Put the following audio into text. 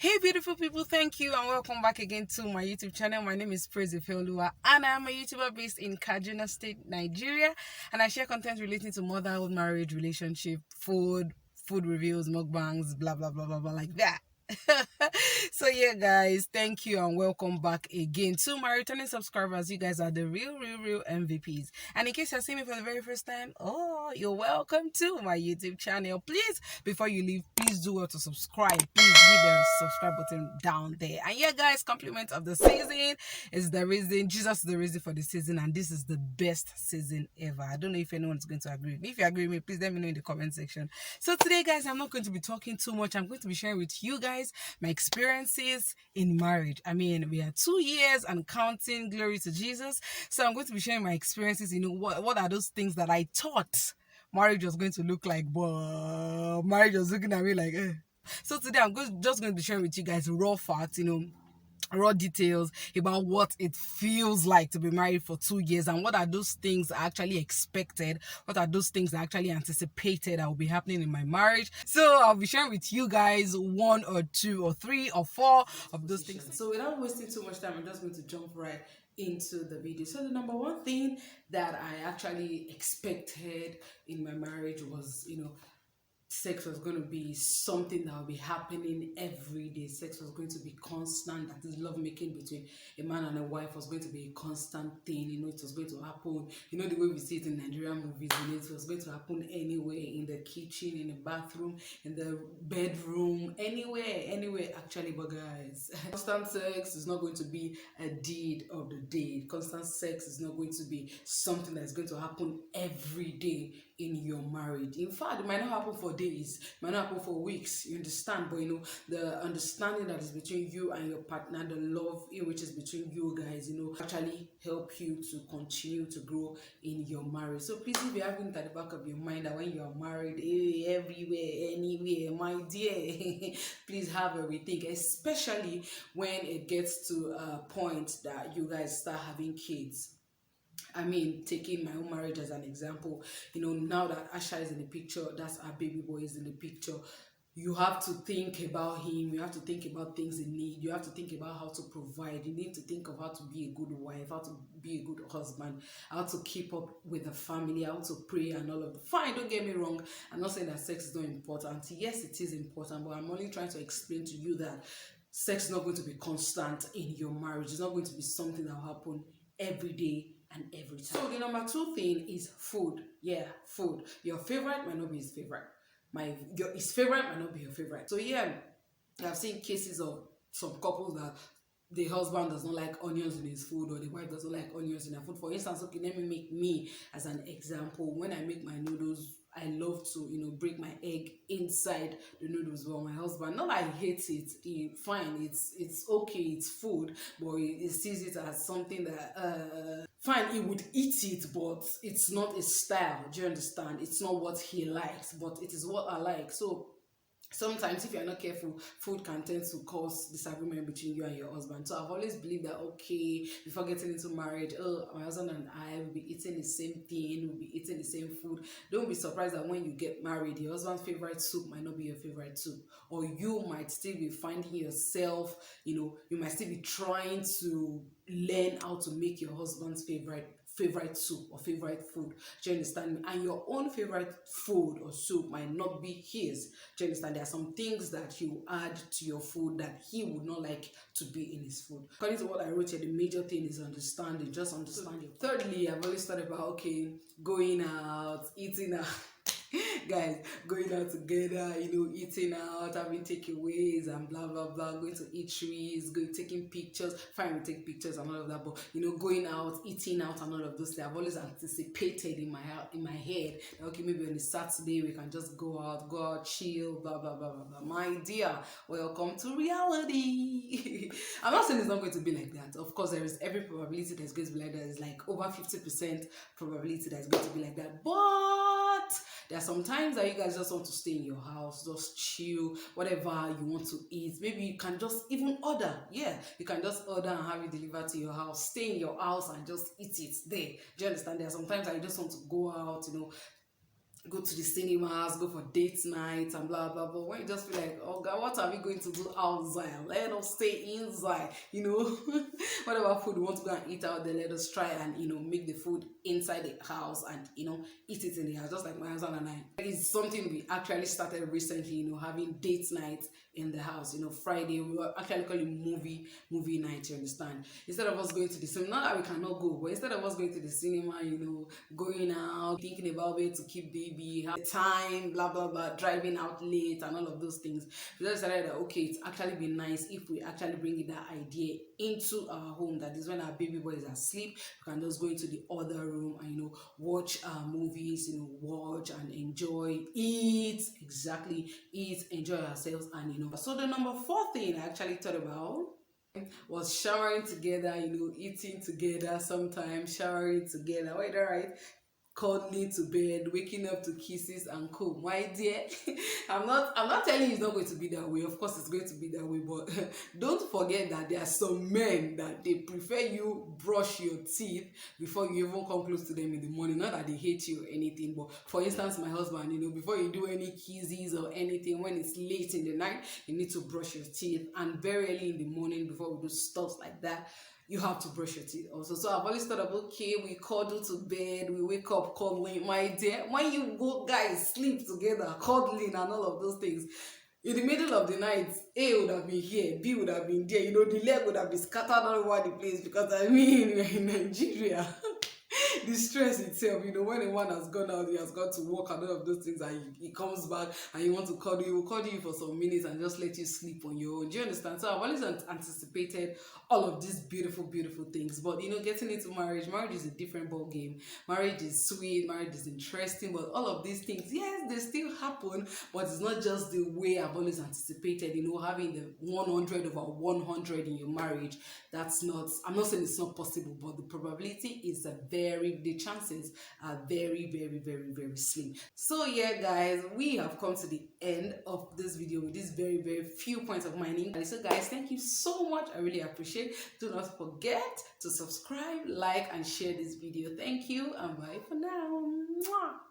Hey beautiful people, thank you and welcome back again to my YouTube channel. My name is Praise Ifeoluwa and I'm a YouTuber based in Kaduna State, Nigeria, and I share content relating to motherhood, marriage, relationship, food reviews, mukbangs, blah blah blah blah blah like that. So yeah guys, thank you and welcome back again to my returning subscribers. You guys are the real MVPs, and in case you're seeing me for the very first time, oh, you're welcome to my YouTube channel. Please, before you leave, please do well to subscribe. Please hit the subscribe button down there. And yeah guys, compliment of the season is the reason. Jesus is the reason for the season, and this is the best season ever. I don't know if anyone's going to agree with me. If you agree with me, please let me know in the comment section. So today guys, I'm not going to be talking too much. I'm going to be sharing with you guys my experiences in marriage. I mean, we are 2 years and counting, glory to Jesus. So I'm going to be sharing my experiences. What are those things that I thought marriage was going to look like, but marriage was looking at me like, eh. So today just going to be sharing with you guys raw facts, raw details about what it feels like to be married for 2 years, and what are those things actually expected, what are those things actually anticipated that will be happening in my marriage. So I'll be sharing with you guys one or two or three or four of those things. So without wasting too much time, I'm just going to jump right into the video. So the number one thing that I actually expected in my marriage was, sex was going to be something that will be happening every day. Sex was going to be constant. That is, love making between a man and a wife was going to be a constant thing. It was going to happen. The way we see it in Nigerian movies. It was going to happen anywhere, in the kitchen, in the bathroom, in the bedroom, anywhere actually. But guys, constant sex is not going to be a deed of the day. Constant sex is not going to be something that is going to happen every day in your marriage. In fact, it might not happen for days, it might not happen for weeks, you understand? But the understanding that is between you and your partner, the love in which is between you guys, actually help you to continue to grow in your marriage. So please, if you have it at the back of your mind that when you are married, everywhere, anywhere, my dear, please have a rethink, especially when it gets to a point that you guys start having kids. I mean, taking my own marriage as an example, now that Asha is in the picture, that's our baby boy is in the picture. You have to think about him. You have to think about things in need. You have to think about how to provide. You need to think of how to be a good wife, how to be a good husband, how to keep up with the family, how to pray and all of that. Fine, don't get me wrong. I'm not saying that sex is not important. Yes, it is important, but I'm only trying to explain to you that sex is not going to be constant in your marriage. It's not going to be something that will happen every day and every time. So the number two thing is food. Yeah, food. Your favorite might not be his favorite. His favorite might not be your favorite. So yeah, I've seen cases of some couples that the husband does not like onions in his food, or the wife doesn't like onions in her food. For instance, okay, let me make me as an example. When I make my noodles, I love to, break my egg inside the noodles. Well, my husband, not that he hates it, fine, it's okay, it's food, but he sees it as something that fine, he would eat it, but it's not his style. Do you understand? It's not what he likes, but it is what I like. So sometimes if you're not careful, food can tend to cause disagreement between you and your husband. So I've always believed that, okay, before getting into marriage, my husband and I will be eating the same thing, we'll be eating the same food. Don't be surprised that when you get married, your husband's favorite soup might not be your favorite soup, or you might still be finding yourself, you might still be trying to learn how to make your husband's favorite soup or favorite food. Do you understand me? And your own favorite food or soup might not be his. Do you understand? There are some things that you add to your food that he would not like to be in his food. According to what I wrote here, the major thing is understanding. Just understand your. Thirdly, I've always thought about, okay, going out, eating out. Guys, going out together, eating out, having takeaways and blah blah blah, going to eateries, taking pictures. Fine, we take pictures and all of that, but going out, eating out and all of those things, I've always anticipated in my head that, okay, maybe on a Saturday we can just go out, chill, blah blah blah blah blah. My dear, welcome to reality. I'm not saying it's not going to be like that. Of course, there is every probability that it's going to be like that. It's like over 50% probability that it's going to be like that, but there are some times that you guys just want to stay in your house, just chill, whatever you want to eat. Maybe you can just even order. Yeah, you can just order and have it delivered to your house. Stay in your house and just eat it there. Do you understand? There are some times that you just want to go out, go to the cinemas, go for date nights and blah blah blah. When you just feel like, oh God, what are we going to do outside? Let us stay inside, you know. Whatever food we want to go and eat out there, let us try and make the food inside the house and eat it in the house, just like my husband and I. It's something we actually started recently, having date nights in the house. Friday we were actually calling movie night, you understand? Instead of us going to the cinema, not that we cannot go, but instead of us going to the cinema, going out, thinking about where to keep baby, have time, blah blah blah, driving out late and all of those things, we just decided that okay, it's actually be nice if we actually bring that idea into our home. That is when our baby boy is asleep, we can just go into the other room and watch movies, watch and enjoy, eat, enjoy ourselves. And so the number 4 thing I actually thought about was showering together, eating together, sometimes showering together. Wait, all right, cuddling to bed, waking up to kisses and co. My dear, I'm not telling you it's not going to be that way. Of course it's going to be that way, but don't forget that there are some men that they prefer you brush your teeth before you even come close to them in the morning. Not that they hate you or anything, but for instance, my husband, before you do any kisses or anything, when it's late in the night, you need to brush your teeth. And very early in the morning, before we do stuff like that, you have to brush your teeth also. So I've always thought of, okay, we cuddle to bed, we wake up cuddling. My dear, when you go guys sleep together, cuddling and all of those things, in the middle of the night, A would have been here, B would have been there, the leg would have been scattered all over the place, because we're in Nigeria. The stress itself, when a man has gone out, he has got to work and all of those things, and he comes back and you want to cuddle, he will cuddle you for some minutes and just let you sleep on your own. Do you understand? So I've always anticipated all of these beautiful things. But getting into marriage is a different ball game. Marriage is sweet, marriage is interesting, but all of these things, yes, they still happen, but it's not just the way I've always anticipated. Having the 100 over 100 in your marriage, that's not, I'm not saying it's not possible, but the probability is the chances are very slim. So yeah guys, we have come to the end of this video with this very few points of mining. So guys, thank you so much, I really appreciate. Do not forget to subscribe, like and share this video. Thank you and bye for now. Mwah.